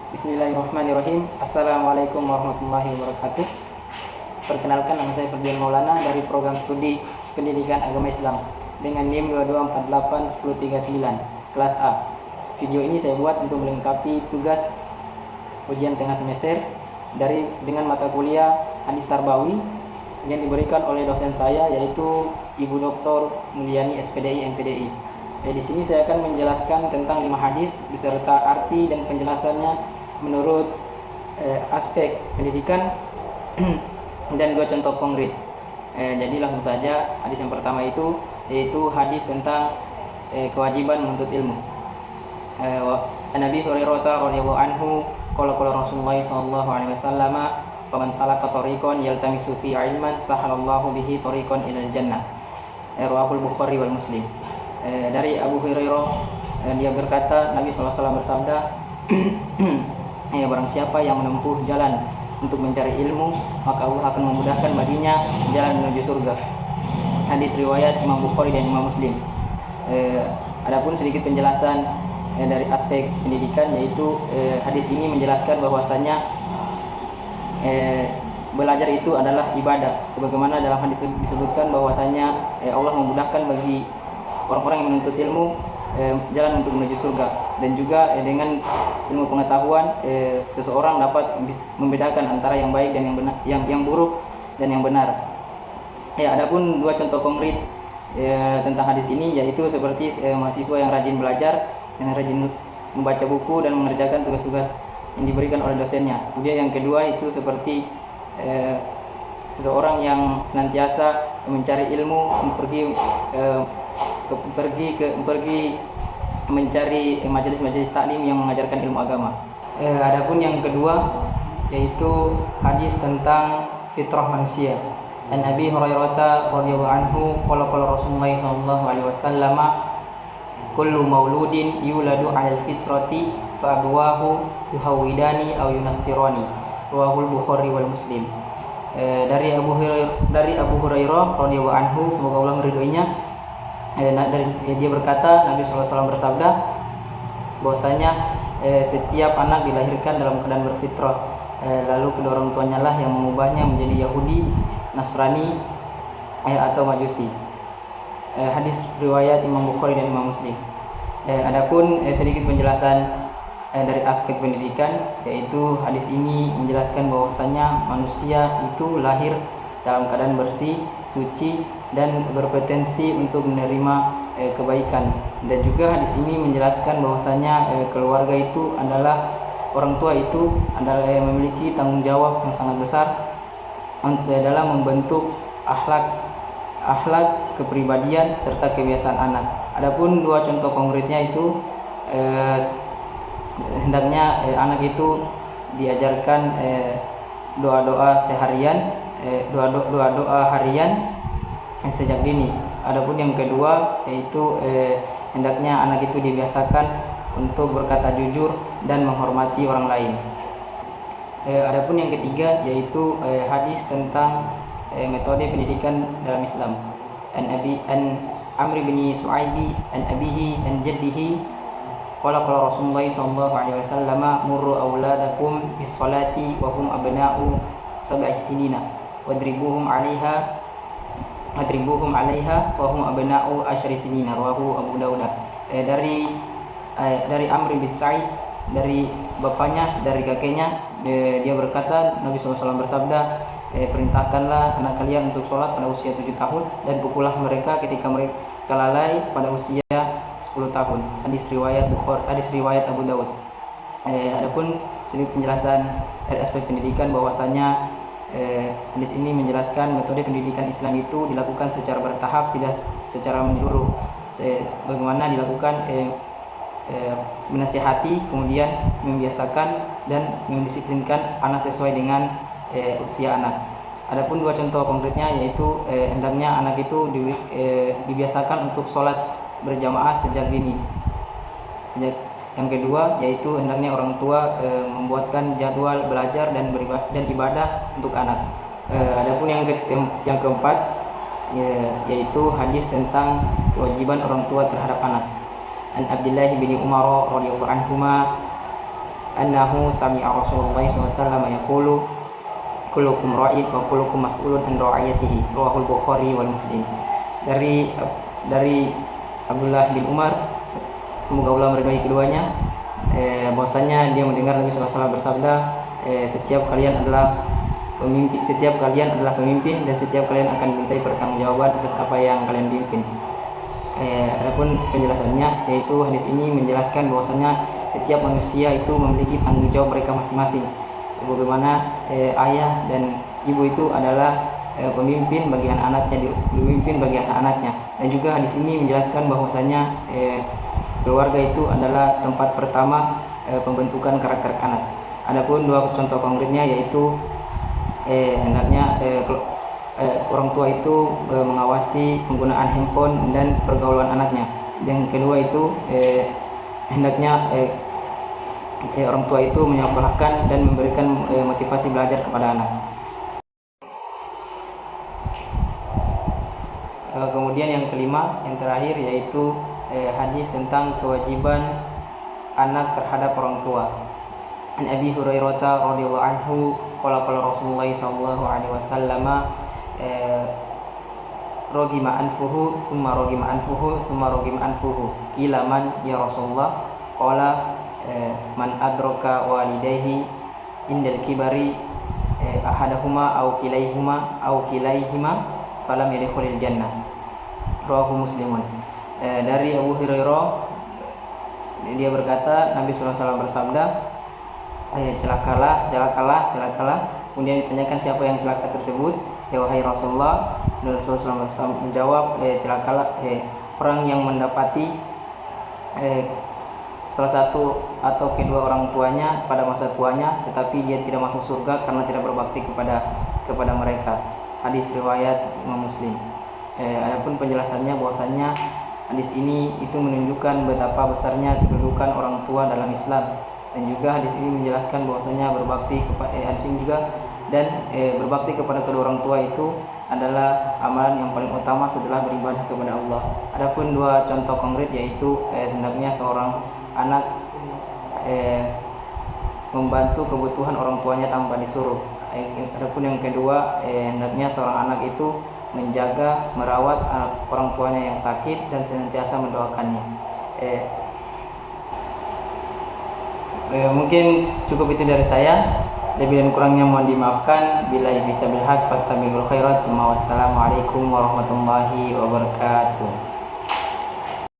Bismillahirrahmanirrahim. Assalamualaikum warahmatullahi wabarakatuh. Perkenalkan, nama saya Ferdian Maulana dari program studi Pendidikan Agama Islam dengan NIM 22481039 kelas A. Video ini saya buat untuk melengkapi tugas ujian tengah semester dengan mata kuliah Hadis Tarbawi yang diberikan oleh dosen saya, yaitu Ibu Dr. Mulyani SPDI MPDI. Di sini saya akan menjelaskan tentang 5 hadis beserta arti dan penjelasannya menurut aspek pendidikan dan 2 contoh konkret. Jadi langsung saja, hadis yang pertama yaitu hadis tentang kewajiban menuntut ilmu. Nabi Hurairah radhiyallahu anhu qala Rasulullah sallallahu alaihi wasallam, "Faman salaka tariqan yaltamisu fi ilman sahalallahu bihi tariqan ilal jannah." Rawahul Bukhari wal Muslim. Dari Abu Hurairah, dia berkata, Nabi SAW bersabda, barang siapa yang menempuh jalan untuk mencari ilmu, maka Allah akan memudahkan baginya jalan menuju surga. Hadis riwayat Imam Bukhari dan Imam Muslim. Adapun sedikit penjelasan dari aspek pendidikan, yaitu hadis ini menjelaskan bahwasanya belajar itu adalah ibadah, sebagaimana dalam hadis disebutkan bahwasanya Allah memudahkan bagi orang-orang yang menuntut ilmu jalan untuk menuju surga, dan juga dengan ilmu pengetahuan seseorang dapat membedakan antara yang baik dan yang benar, yang buruk dan yang benar. Adapun 2 contoh konkret tentang hadis ini, yaitu seperti mahasiswa yang rajin belajar, yang rajin membaca buku dan mengerjakan tugas-tugas yang diberikan oleh dosennya. Kemudian yang kedua itu seperti seseorang yang senantiasa mencari ilmu, pergi mencari majelis-majelis taklim yang mengajarkan ilmu agama. Adapun yang kedua yaitu hadis tentang fitrah manusia. An Abi Hurairah radhiyallahu anhu qala Rasulullah sallallahu alaihi wasallam, "Kullu mauludin yuladu 'alal fitrati fa abwahu yuhawidani aw yunassirani." Rawahul Bukhari wal Muslim. Dari Abu Hurairah radhiyallahu anhu, semoga Allah meridhoinya, dia berkata, Nabi SAW bersabda bahwasanya setiap anak dilahirkan dalam keadaan berfitrah, lalu kedua orang tuanya lah yang mengubahnya menjadi Yahudi, Nasrani atau Majusi. Hadis riwayat Imam Bukhari dan Imam Muslim. Adapun sedikit penjelasan dari aspek pendidikan, yaitu hadis ini menjelaskan bahwasanya manusia itu lahir dalam keadaan bersih, suci, dan berpotensi untuk menerima kebaikan. Dan juga hadis ini menjelaskan bahwasanya keluarga itu adalah, orang tua itu adalah memiliki tanggung jawab yang sangat besar dalam membentuk akhlak, kepribadian serta kebiasaan anak. Adapun 2 contoh konkretnya itu hendaknya anak itu diajarkan doa-doa seharian, doa-doa harian sejak dini. Adapun yang kedua yaitu hendaknya anak itu dibiasakan untuk berkata jujur dan menghormati orang lain. Adapun yang ketiga yaitu hadis tentang metode pendidikan dalam Islam. An Amr bin Su'aibi an abihi an jaddihi qala Rasulullah sallallahu alaihi wasallam, "Murru auladakum bis salati wa hum abna'u 7 sinina wadribuhum 'alaiha wa hum abna'u 10 sinina." Rawahu Abu Dawud. Dari Amr bin Sa'id, dari bapaknya, dari kakeknya, dia berkata, Nabi SAW bersabda, "Perintahkanlah anak kalian untuk sholat pada usia 7 tahun dan pukullah mereka ketika mereka lalai pada usia 10 tahun. Hadis riwayat Abu Dawud. Adapun sedikit penjelasan dari aspek pendidikan, bahwasanya hadis ini menjelaskan metode pendidikan Islam itu dilakukan secara bertahap, tidak secara menyeluruh. Bagaimana dilakukan menasihati, kemudian membiasakan dan mendisiplinkan anak sesuai dengan usia anak. Adapun 2 contoh konkretnya yaitu hendaknya anak itu dibiasakan untuk sholat berjamaah sejak dini. Yang kedua yaitu hendaknya orang tua membuatkan jadwal belajar dan ibadah untuk anak. Adapun yang keempat yaitu hadis tentang kewajiban orang tua terhadap anak. An Abdullah bin Umar radhiyallahu anhuma annahu sami'a Rasulullah SAW yaqulu kullukum ra'in wa kullukum mas'ulun an ra'iyatihi, rawahul Bukhari wal Muslim. Dari Abdullah bin Umar, semoga Allah meridhai keduanya, bahwasanya dia mendengar Nabi SAW bersabda, setiap kalian adalah pemimpin dan setiap kalian akan dimintai pertanggungjawaban atas apa yang kalian pimpin. Adapun penjelasannya, yaitu hadis ini menjelaskan bahwasanya setiap manusia itu memiliki tanggung jawab mereka masing-masing. Bagaimana ayah dan ibu itu adalah pemimpin bagi anak-anaknya, dan juga hadis ini menjelaskan bahwasanya keluarga itu adalah tempat pertama pembentukan karakter anak. Adapun dua contoh konkretnya, yaitu hendaknya orang tua itu mengawasi penggunaan handphone dan pergaulan anaknya. Yang kedua itu hendaknya orang tua itu menyekolahkan dan memberikan motivasi belajar kepada anak. Kemudian yang kelima, yang terakhir, yaitu hadis tentang kewajiban anak terhadap orang tua. An Abi Hurairah radhiyallahu anhu qala Rasulullah sallallahu alaihi wasallam rogima anfuhu thumma rogima anfuhu qila man ya Rasulullah qala man adraka walidayhi indal kibari ahadahuma aw kilaihima falam yadkhulil jannah, rawahu Muslimun. Dari Abu Hurairah, dia berkata, Nabi SAW bersabda, celakalah. Kemudian ditanyakan siapa yang celaka tersebut, ya wahai Rasulullah. Dan Rasulullah SAW menjawab, celakalah orang yang mendapati salah satu atau kedua orang tuanya pada masa tuanya, tetapi dia tidak masuk surga karena tidak berbakti kepada mereka. Hadis riwayat Imam Muslim. Adapun penjelasannya, bahwasanya hadis ini itu menunjukkan betapa besarnya kedudukan orang tua dalam Islam, dan juga hadis ini menjelaskan bahwasanya berbakti kepada kedua orang tua itu adalah amalan yang paling utama setelah beribadah kepada Allah. Adapun dua contoh konkret, yaitu hendaknya seorang anak membantu kebutuhan orang tuanya tanpa disuruh. Adapun yang kedua, hendaknya seorang anak itu menjaga, merawat orang tuanya yang sakit dan senantiasa mendoakannya. Mungkin cukup itu dari saya. Lebih dan kurangnya mohon dimaafkan. Billahi fisabilillah, fastabiqul khairat. Wassalamualaikum warahmatullahi wabarakatuh.